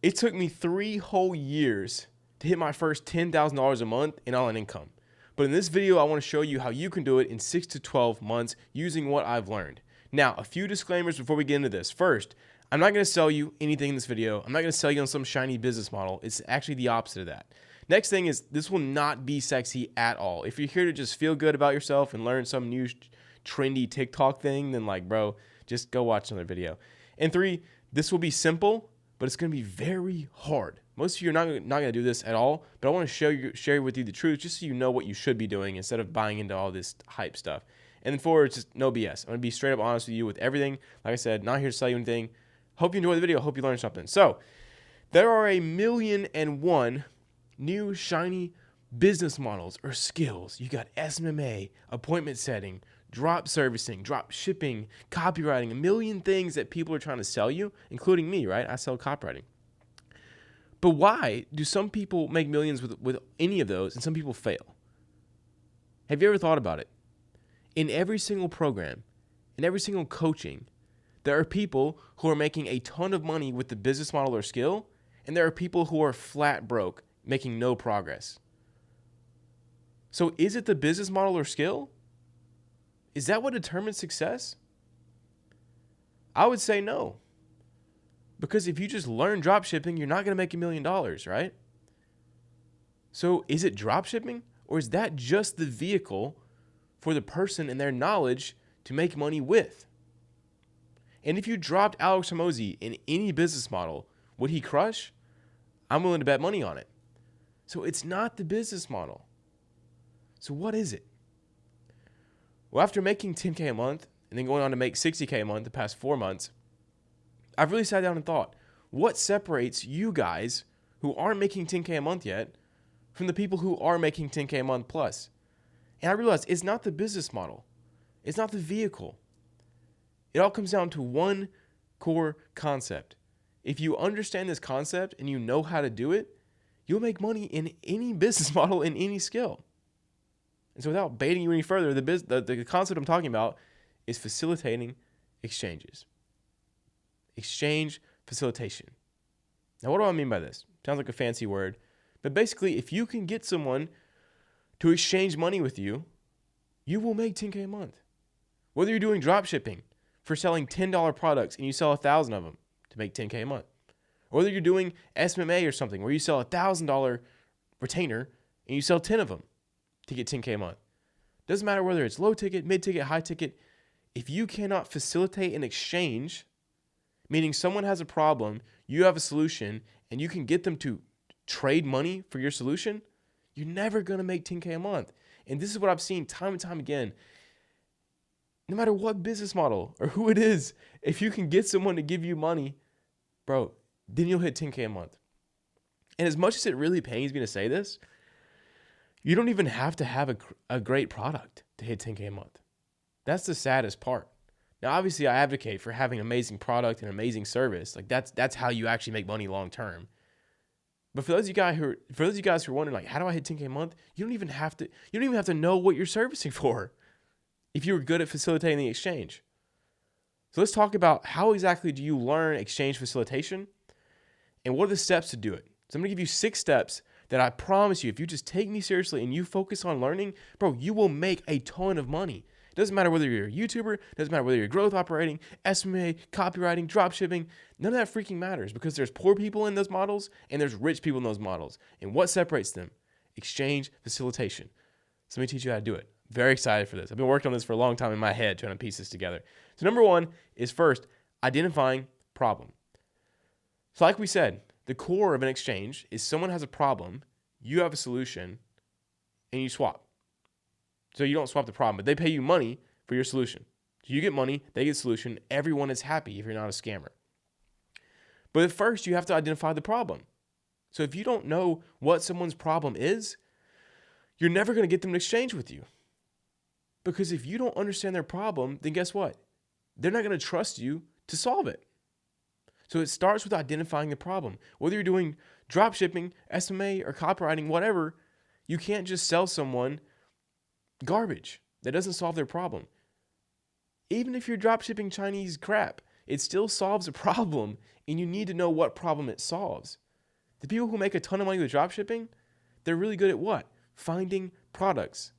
It took me 3 whole years to hit my first $10,000 a month in online income. But in this video, I want to show you how you can do it in 6 to 12 months using what I've learned. Now, a few disclaimers before we get into this. First, I'm not going to sell you anything in this video. I'm not going to sell you on some shiny business model. It's actually the opposite of that. Next thing is, this will not be sexy at all. If you're here to just feel good about yourself and learn some new trendy TikTok thing, then bro, just go watch another video. And 3, this will be simple, but it's going to be very hard. Most of you are not going to do this at all, but I want to share with you the truth just so you know what you should be doing instead of buying into all this hype stuff. And then 4, it's just no BS. I'm going to be straight up honest with you with everything. Like I said, not here to sell you anything. Hope you enjoy the video. Hope you learn something. So, there are 1,000,001 new shiny business models or skills. You got SMMA, appointment setting, drop servicing, drop shipping, copywriting, a million things that people are trying to sell you, including me, right? I sell copywriting. But why do some people make millions with any of those and some people fail? Have you ever thought about it? In every single program, in every single coaching, there are people who are making a ton of money with the business model or skill, and there are people who are flat broke, making no progress. So is it the business model or skill? Is that what determines success? I would say no. Because if you just learn drop shipping, you're not going to make $1 million, right? So is it drop shipping, or is that just the vehicle for the person and their knowledge to make money with? And if you dropped Alex Hormozi in any business model, would he crush? I'm willing to bet money on it. So it's not the business model. So what is it? Well, after making $10K a month and then going on to make $60K a month the past 4 months, I've really sat down and thought, what separates you guys who aren't making $10K a month yet from the people who are making $10K a month plus? And I realized it's not the business model. It's not the vehicle. It all comes down to one core concept. If you understand this concept and you know how to do it, you'll make money in any business model, in any skill. And so without baiting you any further, the concept I'm talking about is facilitating exchanges. Exchange facilitation. Now, what do I mean by this? Sounds like a fancy word. But basically, if you can get someone to exchange money with you, you will make $10K a month. Whether you're doing drop shipping for selling $10 products and you sell 1,000 of them to make $10K a month. Or whether you're doing SMMA or something where you sell $1,000 retainer and you sell 10 of them to get $10K a month. Doesn't matter whether it's low ticket, mid ticket, high ticket. If you cannot facilitate an exchange, meaning someone has a problem, you have a solution, and you can get them to trade money for your solution, you're never going to make $10K a month. And this is what I've seen time and time again. No matter what business model or who it is, if you can get someone to give you money, bro, then you'll hit $10K a month. And as much as it really pains me to say this, you don't even have to have a great product to hit $10K a month. That's the saddest part. Now, obviously, I advocate for having an amazing product and amazing service. That's how you actually make money long term. But for those of you guys who are wondering, how do I hit $10K a month? You don't even have to know what you're servicing for if you were good at facilitating the exchange. So let's talk about how exactly do you learn exchange facilitation and what are the steps to do it. So I'm going to give you 6 steps that I promise you, if you just take me seriously and you focus on learning, bro, you will make a ton of money. It doesn't matter whether you're a YouTuber, it doesn't matter whether you're growth operating, SMA, copywriting, drop shipping, none of that freaking matters because there's poor people in those models and there's rich people in those models. And what separates them? Exchange facilitation. So let me teach you how to do it. Very excited for this. I've been working on this for a long time in my head trying to piece this together. So number 1 is first, identifying problem. So like we said, the core of an exchange is someone has a problem, you have a solution, and you swap. So you don't swap the problem, but they pay you money for your solution. So you get money, they get a solution, everyone is happy if you're not a scammer. But at first, you have to identify the problem. So if you don't know what someone's problem is, you're never going to get them to exchange with you. Because if you don't understand their problem, then guess what? They're not going to trust you to solve it. So it starts with identifying the problem. Whether you're doing drop shipping, SMA, or copywriting, whatever, you can't just sell someone garbage that doesn't solve their problem. Even if you're drop shipping Chinese crap, It still solves a problem, and you need to know what problem it solves. The people who make a ton of money with dropshipping, they're really good at what? Finding products.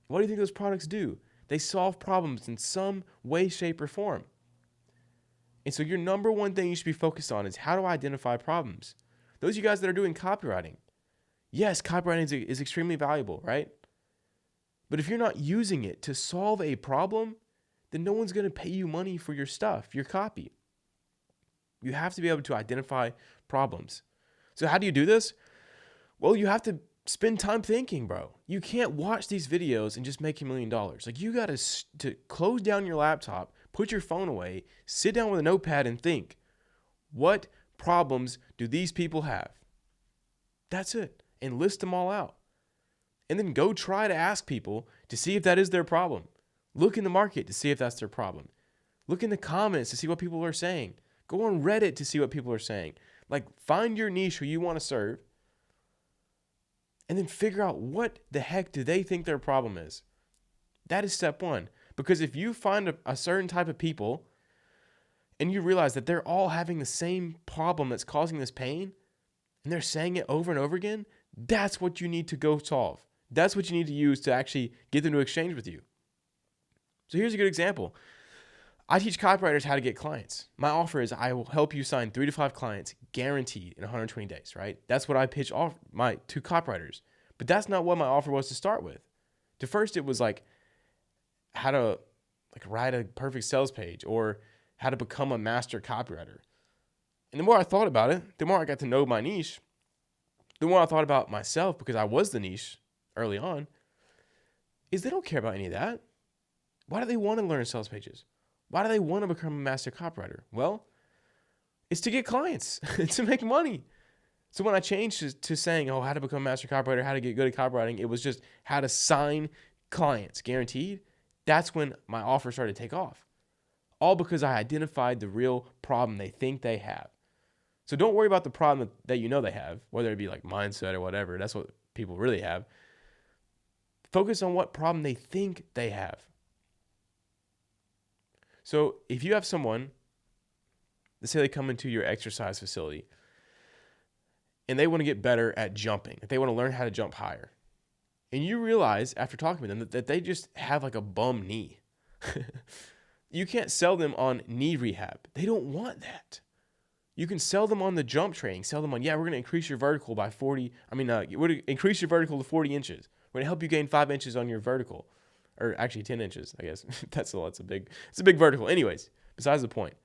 What do you think those products do? They solve problems in some way, shape, or form. And so your number one thing you should be focused on is how to identify problems. Those of you guys that are doing copywriting, yes, copywriting is extremely valuable, right? But if you're not using it to solve a problem, then no one's going to pay you money for your stuff, your copy. You have to be able to identify problems. So how do you do this? Well, you have to spend time thinking, bro. You can't watch these videos and just make $1 million. Like, you got to close down your laptop, put your phone away, sit down with a notepad and think, what problems do these people have? That's it. And list them all out. And then go try to ask people to see if that is their problem. Look in the market to see if that's their problem. Look in the comments to see what people are saying. Go on Reddit to see what people are saying. Like, find your niche who you want to serve, and then figure out what the heck do they think their problem is. That is step one. Because if you find a certain type of people and you realize that they're all having the same problem that's causing this pain, and they're saying it over and over again, that's what you need to go solve. That's what you need to use to actually get them to exchange with you. So here's a good example. I teach copywriters how to get clients. My offer is I will help you sign 3 to 5 clients guaranteed in 120 days, right? That's what I pitch off to copywriters. But that's not what my offer was to start with. To first, it was like how to write a perfect sales page or how to become a master copywriter. And the more I thought about it, the more I got to know my niche, the more I thought about myself, because I was the niche early on, is they don't care about any of that. Why do they want to learn sales pages? Why do they want to become a master copywriter? Well, it's to get clients, to make money. So when I changed to saying, how to become a master copywriter, how to get good at copywriting, it was just how to sign clients guaranteed. That's when my offer started to take off. All because I identified the real problem they think they have. So don't worry about the problem that you know they have, whether it be like mindset or whatever. That's what people really have. Focus on what problem they think they have. So if you have someone, let's say they come into your exercise facility and they want to get better at jumping, if they want to learn how to jump higher, and you realize after talking with them that they just have like a bum knee, you can't sell them on knee rehab. They don't want that. You can sell them on the jump training, sell them on, we're going to increase your vertical by we're going to increase your vertical to 40 inches. We're going to help you gain 5 inches on your vertical. Or actually 10 inches, I guess. It's a big vertical. Anyways, besides the point.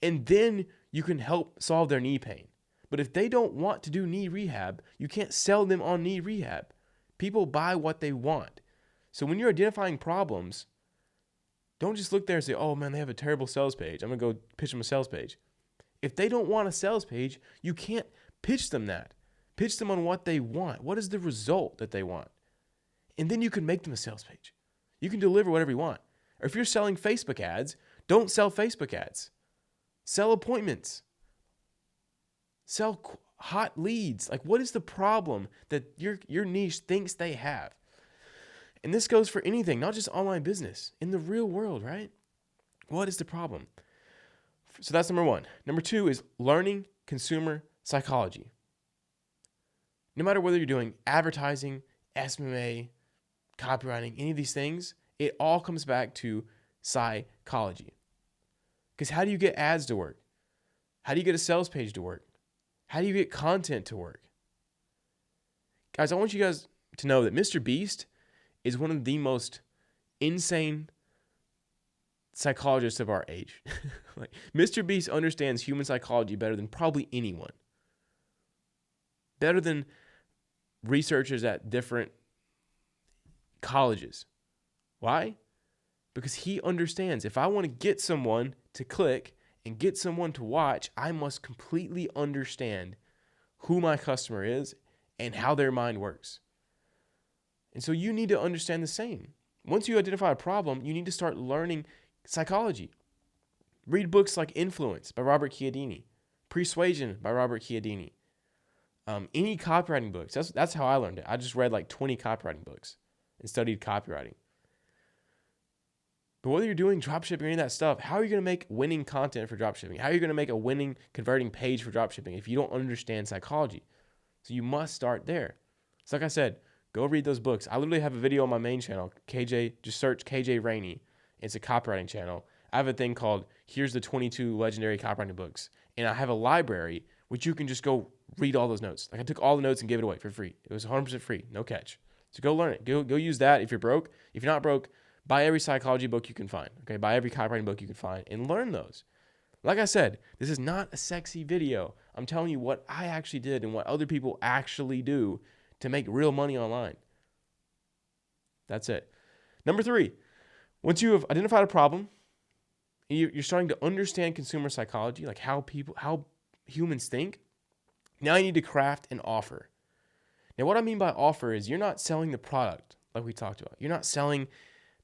And then you can help solve their knee pain. But if they don't want to do knee rehab, you can't sell them on knee rehab. People buy what they want. So when you're identifying problems, don't just look there and say, oh man, they have a terrible sales page. I'm going to go pitch them a sales page. If they don't want a sales page, you can't pitch them that. Pitch them on what they want. What is the result that they want? And then you can make them a sales page. You can deliver whatever you want. Or if you're selling Facebook ads, don't sell Facebook ads. Sell appointments. Sell hot leads. Like, what is the problem that your niche thinks they have? And this goes for anything, not just online business. In the real world, right? What is the problem? So that's number one. Number two is learning consumer psychology. No matter whether you're doing advertising, SMMA, copywriting, any of these things, it all comes back to psychology. Because how do you get ads to work? How do you get a sales page to work? How do you get content to work? Guys, I want you guys to know that Mr. Beast is one of the most insane psychologists of our age. Like, Mr. Beast understands human psychology better than probably anyone. Better than researchers at different colleges. Why? Because he understands if I want to get someone to click and get someone to watch, I must completely understand who my customer is and how their mind works. And so you need to understand the same. Once you identify a problem, you need to start learning psychology. Read books like Influence by Robert Cialdini, Persuasion by Robert Cialdini. Any copywriting books. That's how I learned it. I just read like 20 copywriting books and studied copywriting. But whether you're doing dropshipping or any of that stuff, how are you going to make winning content for dropshipping? How are you going to make a winning converting page for dropshipping if you don't understand psychology? So you must start there. So like I said, go read those books. I literally have a video on my main channel, KJ, just search KJ Rainey. It's a copywriting channel. I have a thing called Here's the 22 Legendary Copywriting Books. And I have a library which you can just go read all those notes. Like I took all the notes and gave it away for free. It was 100% free, no catch. So go learn it. Go use that if you're broke. If you're not broke, buy every psychology book you can find. Okay, buy every copywriting book you can find and learn those. Like I said, this is not a sexy video. I'm telling you what I actually did and what other people actually do to make real money online. That's it. Number 3, once you have identified a problem, you're starting to understand consumer psychology, like how humans think. Now you need to craft an offer. Now, what I mean by offer is you're not selling the product like we talked about. You're not selling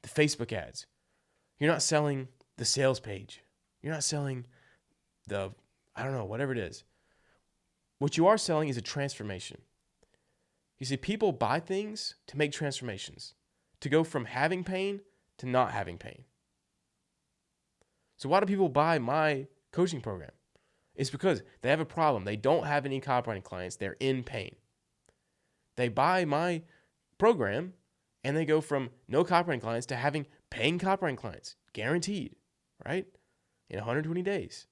the Facebook ads. You're not selling the sales page. You're not selling whatever it is. What you are selling is a transformation. You see, people buy things to make transformations, to go from having pain to not having pain. So why do people buy my coaching program? It's because they have a problem. They don't have any copywriting clients. They're in pain. They buy my program and they go from no copywriting clients to having paying copywriting clients, guaranteed, right? In 120 days.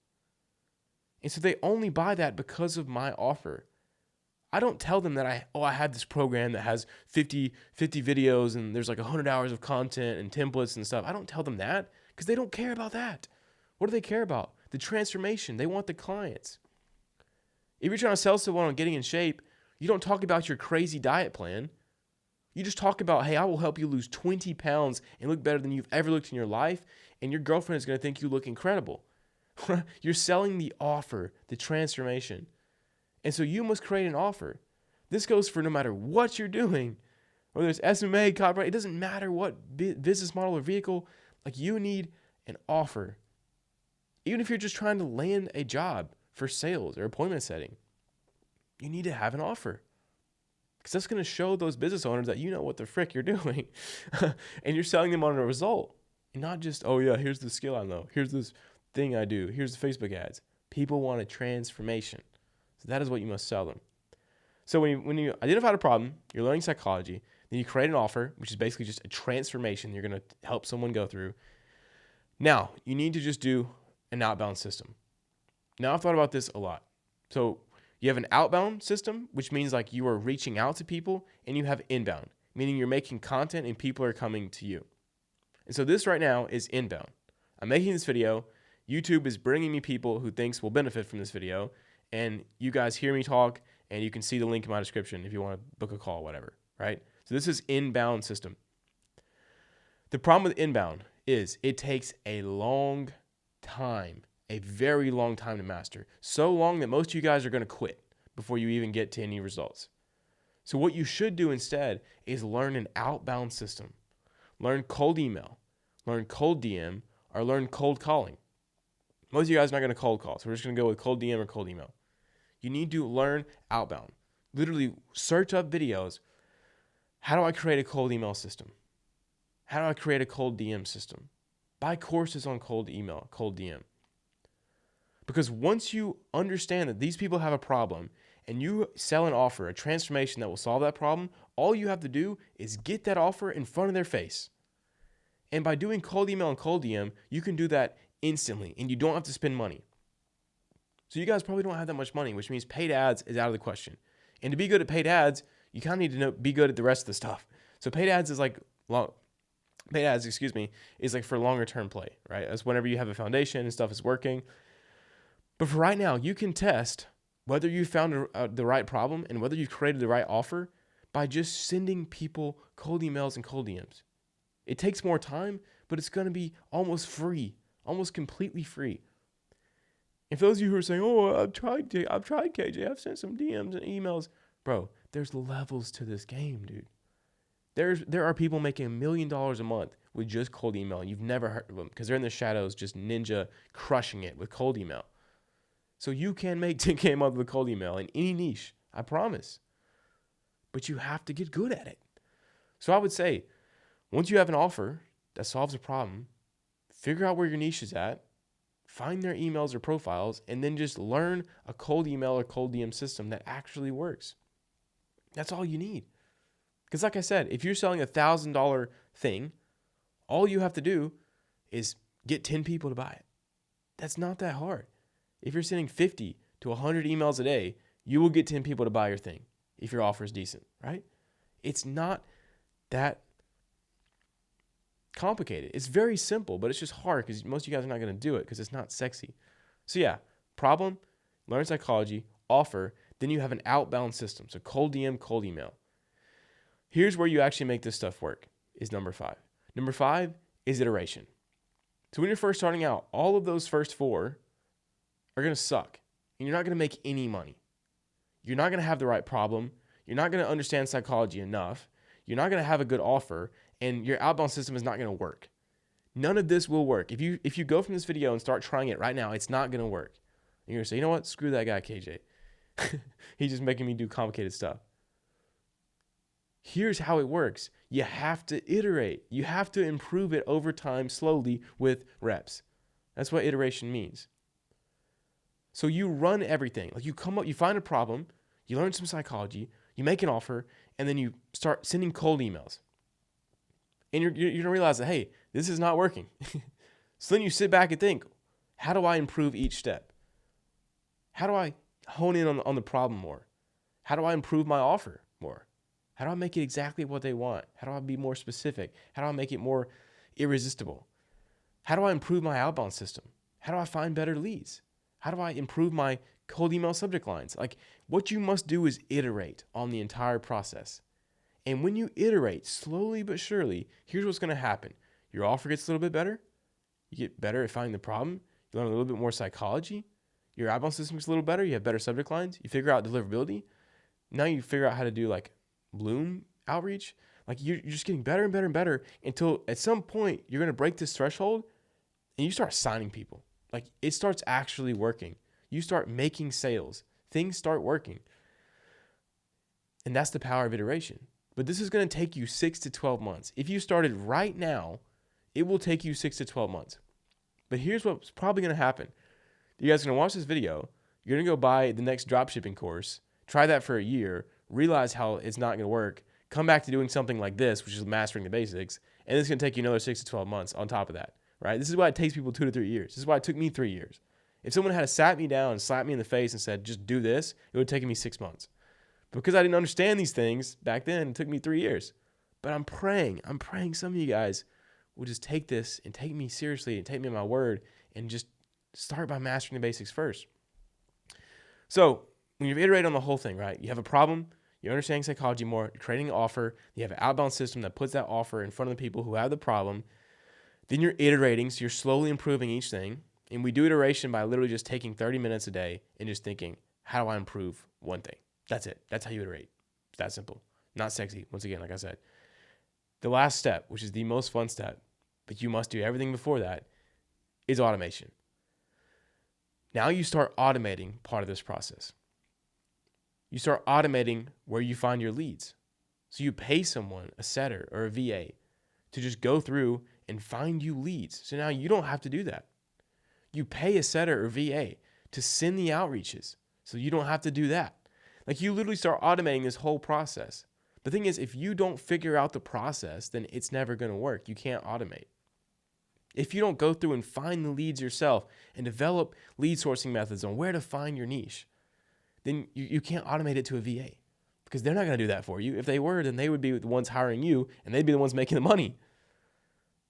And so they only buy that because of my offer. I don't tell them that I have this program that has 50 videos and there's like 100 hours of content and templates and stuff. I don't tell them that because they don't care about that. What do they care about? The transformation. They want the clients. If you're trying to sell someone on getting in shape, you don't talk about your crazy diet plan. You just talk about, hey, I will help you lose 20 pounds and look better than you've ever looked in your life, and your girlfriend is going to think you look incredible. You're selling the offer, the transformation. And so you must create an offer. This goes for no matter what you're doing, whether it's SMA, copyright, it doesn't matter what business model or vehicle, like you need an offer. Even if you're just trying to land a job for sales or appointment setting, you need to have an offer. Because that's going to show those business owners that you know what the frick you're doing. And you're selling them on a result. And not just, oh yeah, here's the skill I know. Here's this thing I do. Here's the Facebook ads. People want a transformation. So that is what you must sell them. So when you identify a problem, you're learning psychology, then you create an offer, which is basically just a transformation you're going to help someone go through. Now, you need to just do an outbound system. Now, I've thought about this a lot. So you have an outbound system, which means like you are reaching out to people, and you have inbound, meaning you're making content and people are coming to you. And so this right now is inbound. I'm making this video. YouTube is bringing me people who thinks will benefit from this video, and you guys hear me talk, and you can see the link in my description if you want to book a call, whatever, right? So this is inbound system. The problem with inbound is it takes a long time, a very long time to master. So long that most of you guys are going to quit before you even get to any results. So what you should do instead is learn an outbound system. Learn cold email, learn cold DM, or learn cold calling. Most of you guys are not going to cold call, so we're just going to go with cold DM or cold email. You need to learn outbound. Literally search up videos. How do I create a cold email system? How do I create a cold DM system? Buy courses on cold email, cold DM. Because once you understand that these people have a problem and you sell an offer, a transformation that will solve that problem, all you have to do is get that offer in front of their face. And by doing cold email and cold DM, you can do that instantly and you don't have to spend money. So you guys probably don't have that much money, which means paid ads is out of the question. And to be good at paid ads, you kind of need to be good at the rest of the stuff. So paid ads is like is like for longer term play, right? That's whenever you have a foundation and stuff is working. But for right now, you can test whether you found the right problem and whether you've created the right offer by just sending people cold emails and cold DMs. It takes more time, but it's going to be almost free, almost completely free. And for those of you who are saying, oh, I've tried KJ, I've sent some DMs and emails. Bro, there's levels to this game, dude. There are people making $1 million a month with just cold email. You've never heard of them because they're in the shadows just ninja crushing it with cold email. So you can make 10K a month with cold email in any niche, I promise. But you have to get good at it. So I would say, once you have an offer that solves a problem, figure out where your niche is at, find their emails or profiles, and then just learn a cold email or cold DM system that actually works. That's all you need. Because like I said, if you're selling $1,000 thing, all you have to do is get 10 people to buy it. That's not that hard. If you're sending 50 to 100 emails a day, you will get 10 people to buy your thing if your offer is decent, right? It's not that complicated. It's very simple, but it's just hard because most of you guys are not going to do it because it's not sexy. So yeah, problem, learn psychology, offer, then you have an outbound system. So cold DM, cold email. Here's where you actually make this stuff work is number 5. Number 5 is iteration. So when you're first starting out, all of those first 4 are going to suck and you're not going to make any money. You're not going to have the right problem. You're not going to understand psychology enough. You're not going to have a good offer, and your outbound system is not going to work. None of this will work. If you go from this video and start trying it right now, it's not going to work. And you're going to say, you know what? Screw that guy, KJ. He's just making me do complicated stuff. Here's how it works. You have to iterate. You have to improve it over time slowly with reps. That's what iteration means. So you run everything. Like you find a problem, you learn some psychology, you make an offer, and then you start sending cold emails. And you're going to realize that, hey, this is not working. So then you sit back and think, how do I improve each step? How do I hone in on the problem more? How do I improve my offer more? How do I make it exactly what they want? How do I be more specific? How do I make it more irresistible? How do I improve my outbound system? How do I find better leads? How do I improve my cold email subject lines? Like what you must do is iterate on the entire process. And when you iterate slowly but surely, here's what's going to happen. Your offer gets a little bit better. You get better at finding the problem. You learn a little bit more psychology. Your outbound system gets a little better. You have better subject lines. You figure out deliverability. Now you figure out how to do like Bloom outreach. Like you're just getting better and better and better until at some point you're going to break this threshold and you start signing people. Like it starts actually working. You start making sales. Things start working. And that's the power of iteration. But this is going to take you 6 to 12 months. If you started right now, it will take you 6 to 12 months. But here's what's probably going to happen. You guys are going to watch this video. You're going to go buy the next dropshipping course, try that for a year, realize how it's not going to work, come back to doing something like this, which is mastering the basics, and it's going to take you another 6 to 12 months on top of that, right? This is why it takes people 2 to 3 years. This is why it took me 3 years. If someone had sat me down and slapped me in the face and said, just do this, it would have taken me 6 months. But because I didn't understand these things back then, it took me 3 years. But I'm praying some of you guys will just take this and take me seriously and take me at my word and just start by mastering the basics first. So when you iterate on the whole thing, right, you have a problem, you're understanding psychology more, you're creating an offer, you have an outbound system that puts that offer in front of the people who have the problem, then you're iterating, so you're slowly improving each thing. And we do iteration by literally just taking 30 minutes a day and just thinking, how do I improve one thing? That's it. That's how you iterate. It's that simple. Not sexy. Once again, like I said. The last step, which is the most fun step, but you must do everything before that, is automation. Now you start automating part of this process. You start automating where you find your leads. So you pay someone, a setter or a VA, to just go through and find you leads. So now you don't have to do that. You pay a setter or VA to send the outreaches. So you don't have to do that. Like you literally start automating this whole process. The thing is, if you don't figure out the process, then it's never going to work. You can't automate. If you don't go through and find the leads yourself and develop lead sourcing methods on where to find your niche, then you can't automate it to a VA because they're not going to do that for you. If they were, then they would be the ones hiring you and they'd be the ones making the money.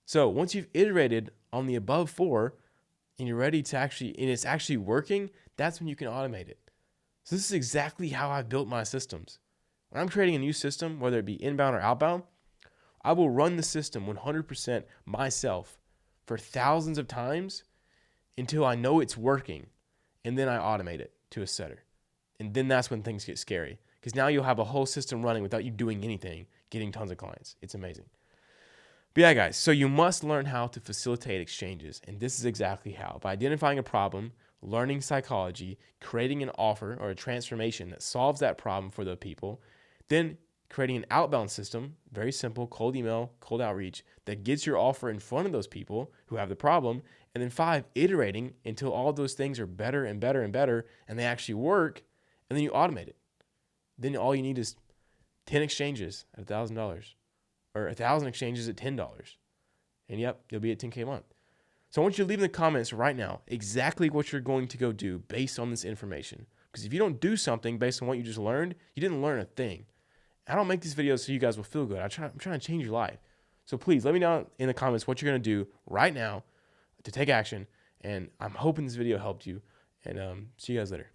So once you've iterated on the above 4 and you're ready to and it's actually working, that's when you can automate it. So this is exactly how I've built my systems. When I'm creating a new system, whether it be inbound or outbound, I will run the system 100% myself for thousands of times until I know it's working, and then I automate it to a setter. And then that's when things get scary, because now you'll have a whole system running without you doing anything, getting tons of clients. It's amazing. But yeah, guys, so you must learn how to facilitate exchanges, and this is exactly how. By identifying a problem, learning psychology, creating an offer or a transformation that solves that problem for the people, then creating an outbound system, very simple, cold email, cold outreach, that gets your offer in front of those people who have the problem. And then 5, iterating until all those things are better and better and better, and they actually work, and then you automate it. Then all you need is 10 exchanges at $1,000 or 1,000 exchanges at $10. And yep, you'll be at 10K a month. So I want you to leave in the comments right now exactly what you're going to go do based on this information. Because if you don't do something based on what you just learned, you didn't learn a thing. I don't make these videos so you guys will feel good. I'm trying to change your life. So please let me know in the comments what you're going to do right now to take action. And I'm hoping this video helped you. And see you guys later.